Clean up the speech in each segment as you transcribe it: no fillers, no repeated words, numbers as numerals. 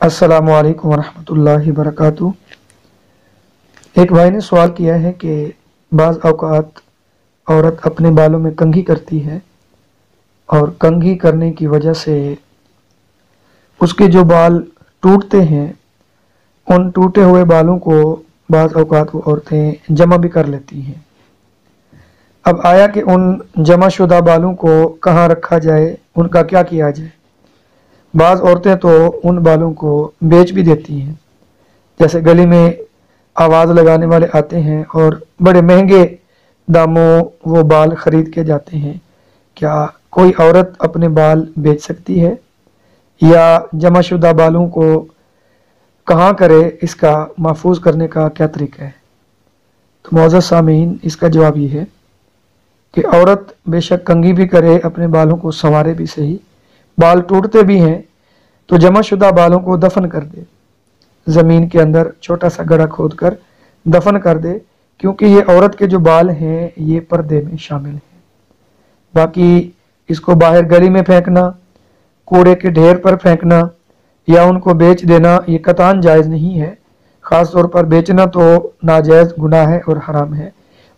अस्सलामु अलैकुम वरहमतुल्लाहि वबरकातुहू। एक भाई ने सवाल किया है कि बाज़ औक़ात औरत अपने बालों में कंघी करती है और कंघी करने की वजह से उसके जो बाल टूटते हैं, उन टूटे हुए बालों को बाज़ औक़ात वो औरतें जमा भी कर लेती हैं। अब आया कि उन जमा शुदा बालों को कहाँ रखा जाए, उनका क्या किया जाए। बाज़ औरतें तो उन बालों को बेच भी देती हैं, जैसे गली में आवाज़ लगाने वाले आते हैं और बड़े महंगे दामों वो बाल ख़रीद के जाते हैं। क्या कोई औरत अपने बाल बेच सकती है या जमाशुदा बालों को कहाँ करे, इसका महफूज करने का क्या तरीका है? तो मौजूद सामीन, इसका जवाब ये है कि औरत बेशक कंघी भी करे, अपने बालों को संवारे भी सही, बाल टूटते भी हैं तो जमाशुदा बालों को दफन कर दे, ज़मीन के अंदर छोटा सा गड्ढा खोद कर दफन कर दे, क्योंकि ये औरत के जो बाल हैं ये पर्दे में शामिल हैं। बाकी इसको बाहर गली में फेंकना, कूड़े के ढेर पर फेंकना या उनको बेच देना ये कतान जायज़ नहीं है। ख़ास तौर पर बेचना तो नाजायज़ गुनाह है और हराम है,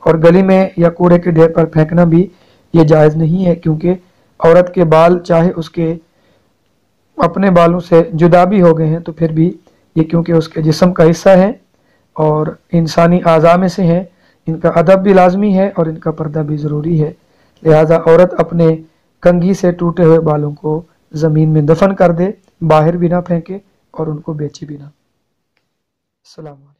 और गली में या कूड़े के ढेर पर फेंकना भी ये जायज़ नहीं है, क्योंकि औरत के बाल चाहे उसके अपने बालों से जुदा भी हो गए हैं तो फिर भी ये क्योंकि उसके जिस्म का हिस्सा है और इंसानी आज़ा में से है, इनका अदब भी लाजमी है और इनका पर्दा भी ज़रूरी है। लिहाजा औरत अपने कंघी से टूटे हुए बालों को ज़मीन में दफन कर दे, बाहर भी ना फेंके और उनको बेचे भी ना। अस्सलाम वालेकुम।